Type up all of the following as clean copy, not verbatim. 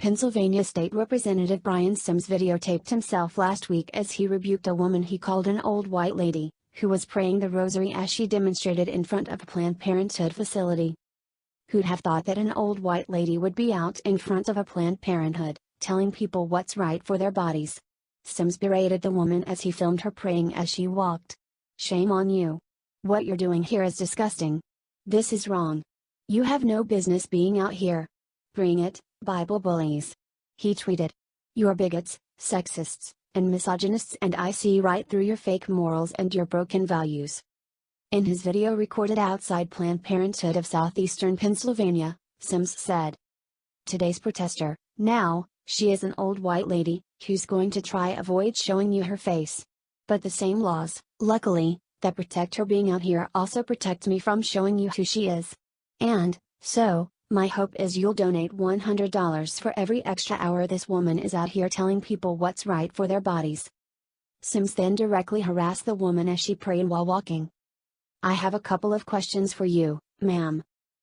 Pennsylvania State Representative Brian Sims videotaped himself last week as he rebuked a woman he called an old white lady, who was praying the rosary as she demonstrated in front of a Planned Parenthood facility. Who'd have thought that an old white lady would be out in front of a Planned Parenthood, telling people what's right for their bodies? Sims berated the woman as he filmed her praying as she walked. "Shame on you. What you're doing here is disgusting. This is wrong. You have no business being out here. Bring it, Bible bullies." He tweeted. "You're bigots, sexists, and misogynists, and I see right through your fake morals and your broken values." In his video recorded outside Planned Parenthood of southeastern Pennsylvania, Sims said, "Today's protester, now, she is an old white lady, who's going to try avoid showing you her face. But the same laws, luckily, that protect her being out here also protect me from showing you who she is. And, so, my hope is you'll donate $100 for every extra hour this woman is out here telling people what's right for their bodies." Sims then directly harassed the woman as she prayed while walking. "I have a couple of questions for you, ma'am.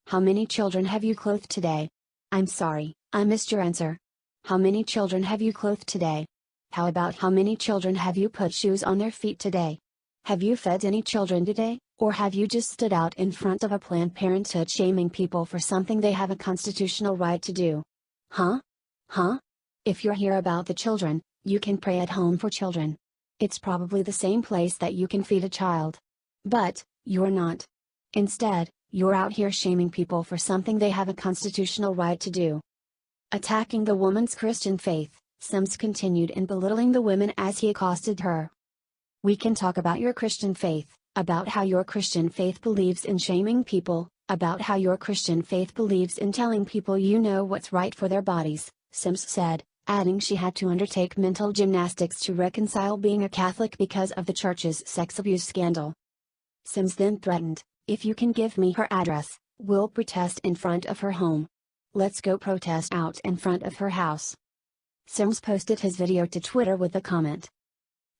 How many children have you clothed today? I'm sorry, I missed your answer. How many children have you clothed today? How about how many children have you put shoes on their feet today? Have you fed any children today, or have you just stood out in front of a Planned Parenthood shaming people for something they have a constitutional right to do? Huh? Huh? If you're here about the children, you can pray at home for children. It's probably the same place that you can feed a child. But, you're not. Instead, you're out here shaming people for something they have a constitutional right to do." Attacking the woman's Christian faith, Sims continued in belittling the women as he accosted her. "We can talk about your Christian faith, about how your Christian faith believes in shaming people, about how your Christian faith believes in telling people you know what's right for their bodies," Sims said, adding she had to undertake mental gymnastics to reconcile being a Catholic because of the church's sex abuse scandal. Sims then threatened, "If you can give me her address, we'll protest in front of her home. Let's go protest out in front of her house." Sims posted his video to Twitter with the comment,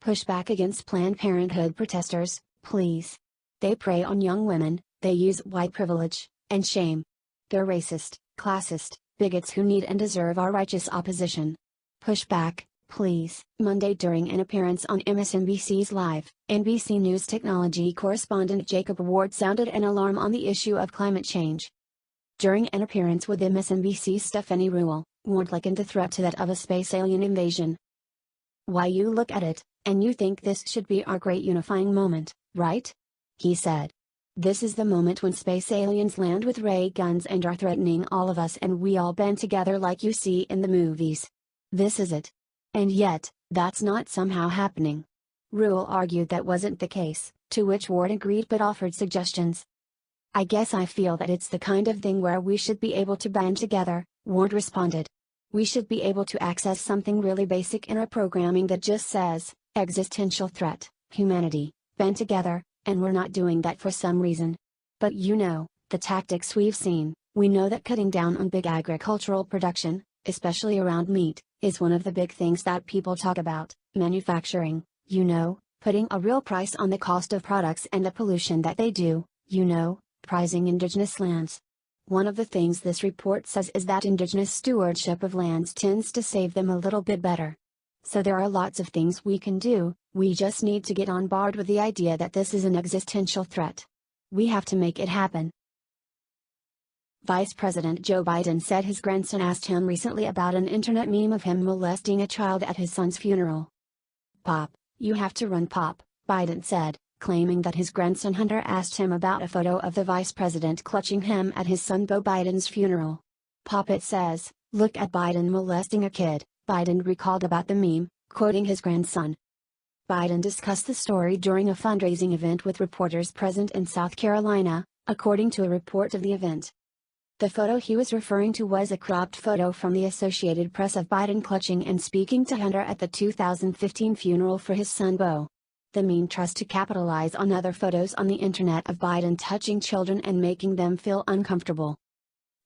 "Push back against Planned Parenthood protesters, please. They prey on young women, they use white privilege, and shame. They're racist, classist, bigots who need and deserve our righteous opposition. Push back, please." Monday, during an appearance on MSNBC's Live, NBC News technology correspondent Jacob Ward sounded an alarm on the issue of climate change. During an appearance with MSNBC's Stephanie Ruhle, Ward likened the threat to that of a space alien invasion. "Why, you look at it, and you think this should be our great unifying moment, right?" he said. "This is the moment when space aliens land with ray guns and are threatening all of us, and we all band together like you see in the movies. This is it. And yet, that's not somehow happening." Ruhle argued that wasn't the case, to which Ward agreed but offered suggestions. "I guess I feel that it's the kind of thing where we should be able to band together," Ward responded. "We should be able to access something really basic in our programming that just says, existential threat, humanity, band together, and we're not doing that for some reason. But you know, the tactics we've seen, we know that cutting down on big agricultural production, especially around meat, is one of the big things that people talk about, manufacturing, you know, putting a real price on the cost of products and the pollution that they do, you know, prizing indigenous lands. One of the things this report says is that indigenous stewardship of lands tends to save them a little bit better. So there are lots of things we can do, we just need to get on board with the idea that this is an existential threat. We have to make it happen." Vice President Joe Biden said his grandson asked him recently about an internet meme of him molesting a child at his son's funeral. "Pop, you have to run, Pop," Biden said, claiming that his grandson Hunter asked him about a photo of the vice president clutching him at his son Beau Biden's funeral. "Pop, it says, look at Biden molesting a kid," Biden recalled about the meme, quoting his grandson. Biden discussed the story during a fundraising event with reporters present in South Carolina, according to a report of the event. The photo he was referring to was a cropped photo from the Associated Press of Biden clutching and speaking to Hunter at the 2015 funeral for his son Beau. The meme tries to capitalize on other photos on the internet of Biden touching children and making them feel uncomfortable.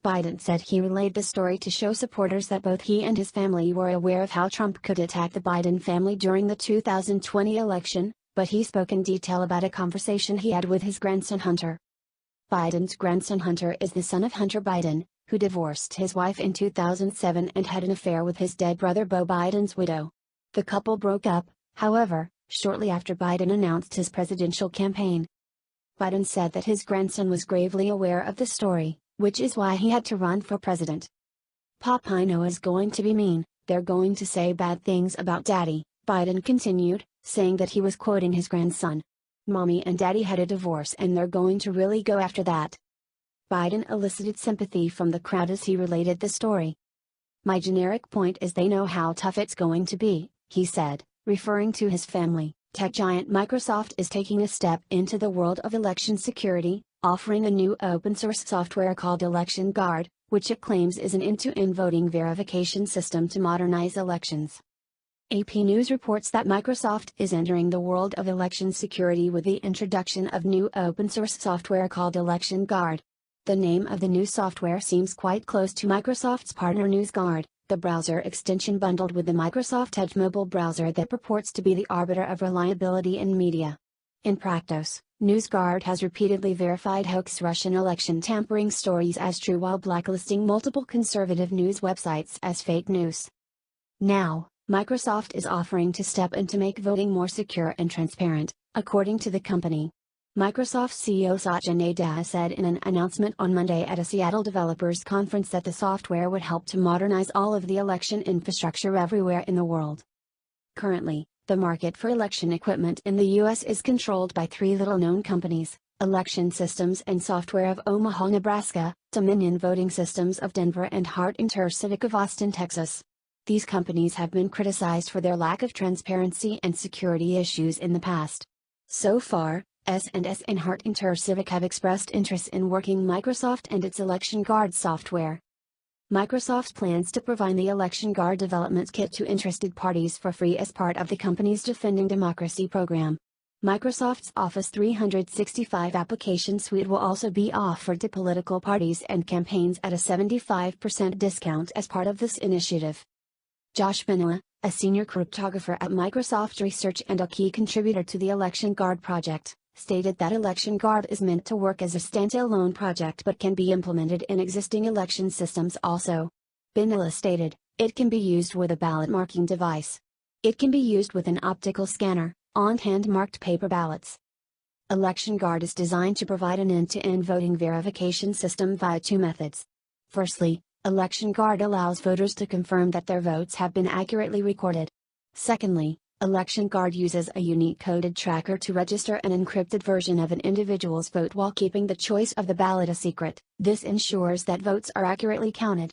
Biden said he relayed the story to show supporters that both he and his family were aware of how Trump could attack the Biden family during the 2020 election, but he spoke in detail about a conversation he had with his grandson Hunter. Biden's grandson Hunter is the son of Hunter Biden, who divorced his wife in 2007 and had an affair with his dead brother Beau Biden's widow. The couple broke up, however, shortly after Biden announced his presidential campaign. Biden said that his grandson was gravely aware of the story, which is why he had to run for president. "Pop, I know is going to be mean, they're going to say bad things about Daddy," Biden continued, saying that he was quoting his grandson. "Mommy and Daddy had a divorce and they're going to really go after that." Biden elicited sympathy from the crowd as he related the story. "My generic point is they know how tough it's going to be," he said, referring to his family. Tech giant Microsoft is taking a step into the world of election security, offering a new open-source software called Election Guard, which it claims is an end-to-end voting verification system to modernize elections. AP News reports that Microsoft is entering the world of election security with the introduction of new open-source software called Election Guard. The name of the new software seems quite close to Microsoft's partner NewsGuard, the browser extension bundled with the Microsoft Edge mobile browser that purports to be the arbiter of reliability in media. In practice, NewsGuard has repeatedly verified hoax Russian election tampering stories as true while blacklisting multiple conservative news websites as fake news. Now, Microsoft is offering to step in to make voting more secure and transparent, according to the company. Microsoft CEO Satya Nadella said in an announcement on Monday at a Seattle developers conference that the software would help to modernize all of the election infrastructure everywhere in the world. Currently, the market for election equipment in the U.S. is controlled by three little-known companies: Election Systems and Software of Omaha, Nebraska, Dominion Voting Systems of Denver, and Hart InterCivic of Austin, Texas. These companies have been criticized for their lack of transparency and security issues in the past. So far, S&S and Hart InterCivic have expressed interest in working Microsoft and its Election Guard software. Microsoft plans to provide the Election Guard development kit to interested parties for free as part of the company's Defending Democracy program. Microsoft's Office 365 application suite will also be offered to political parties and campaigns at a 75% discount as part of this initiative. Josh Benoit, a senior cryptographer at Microsoft Research and a key contributor to the Election Guard project, stated that Election Guard is meant to work as a standalone project but can be implemented in existing election systems also. Benoit stated, "It can be used with a ballot marking device. It can be used with an optical scanner, on hand-marked paper ballots." Election Guard is designed to provide an end-to-end voting verification system via two methods. Firstly, Election Guard allows voters to confirm that their votes have been accurately recorded. Secondly, Election Guard uses a unique coded tracker to register an encrypted version of an individual's vote while keeping the choice of the ballot a secret. This ensures that votes are accurately counted.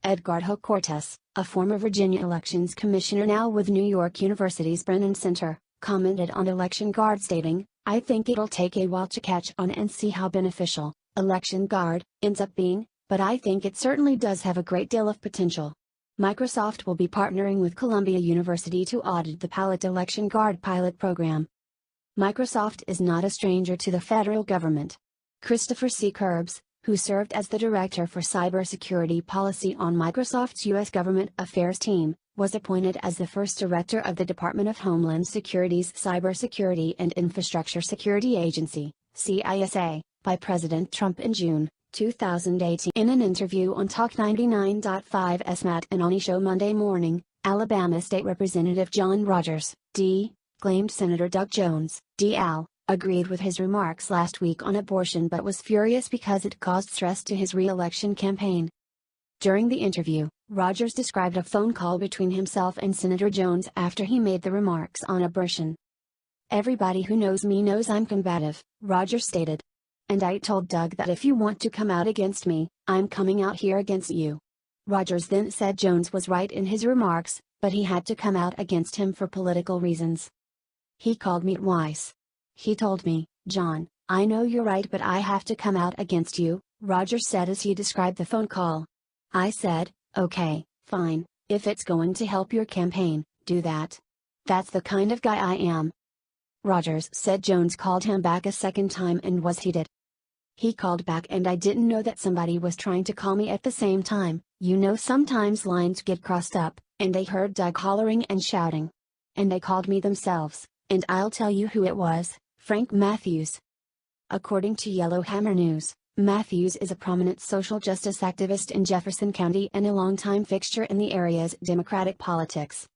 Edgardo Cortes, a former Virginia elections commissioner now with New York University's Brennan Center, commented on Election Guard stating, "I think it'll take a while to catch on and see how beneficial Election Guard ends up being, but I think it certainly does have a great deal of potential." Microsoft will be partnering with Columbia University to audit the Pilot Election Guard pilot program. Microsoft is not a stranger to the federal government. Christopher C. Curbs, who served as the Director for Cybersecurity Policy on Microsoft's U.S. Government Affairs team, was appointed as the first Director of the Department of Homeland Security's Cybersecurity and Infrastructure Security Agency, CISA, by President Trump in June 2018. In an interview on Talk 99.5's Matt and Ani show Monday morning, Alabama State Representative John Rogers, D., claimed Senator Doug Jones, D.L., agreed with his remarks last week on abortion but was furious because it caused stress to his re-election campaign. During the interview, Rogers described a phone call between himself and Senator Jones after he made the remarks on abortion. "Everybody who knows me knows I'm combative," Rogers stated. "And I told Doug that if you want to come out against me, I'm coming out here against you." Rogers then said Jones was right in his remarks, but he had to come out against him for political reasons. "He called me twice. He told me, 'John, I know you're right but I have to come out against you,'" Rogers said as he described the phone call. "I said, okay, fine, if it's going to help your campaign, do that. That's the kind of guy I am." Rogers said Jones called him back a second time and was heated. "He called back and I didn't know that somebody was trying to call me at the same time. You know sometimes lines get crossed up, and they heard Doug hollering and shouting. And they called me themselves, and I'll tell you who it was, Frank Matthews." According to Yellowhammer News, Matthews is a prominent social justice activist in Jefferson County and a longtime fixture in the area's Democratic politics.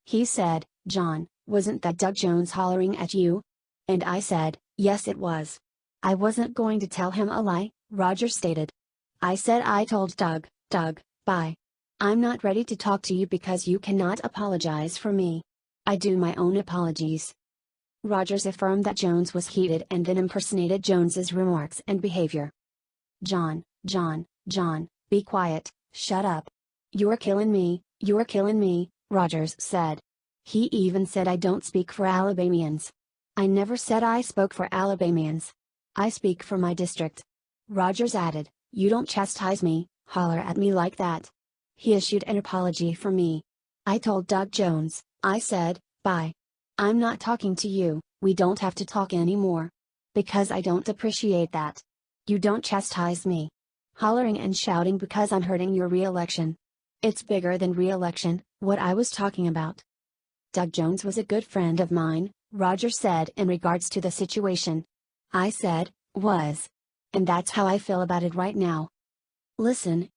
He said, "John, wasn't that Doug Jones hollering at you?" And I said, "Yes, it was." I wasn't going to tell him a lie, Rogers stated. I said I told Doug, bye. I'm not ready to talk to you because you cannot apologize for me. I do my own apologies." Rogers affirmed that Jones was heated and then impersonated Jones's remarks and behavior. John, be quiet, shut up. You're killing me, Rogers said. He even said I don't speak for Alabamians. I never said I spoke for Alabamians. I speak for my district. Rogers added, "You don't chastise me, holler at me like that." He issued an apology for me. I told Doug Jones, I said, "Bye. I'm not talking to you, we don't have to talk anymore. Because I don't appreciate that. You don't chastise me. Hollering and shouting because I'm hurting your re-election. It's bigger than re-election, what I was talking about." Doug Jones was a good friend of mine, Rogers said in regards to the situation. I said, "Was. And that's how I feel about it right now." Listen,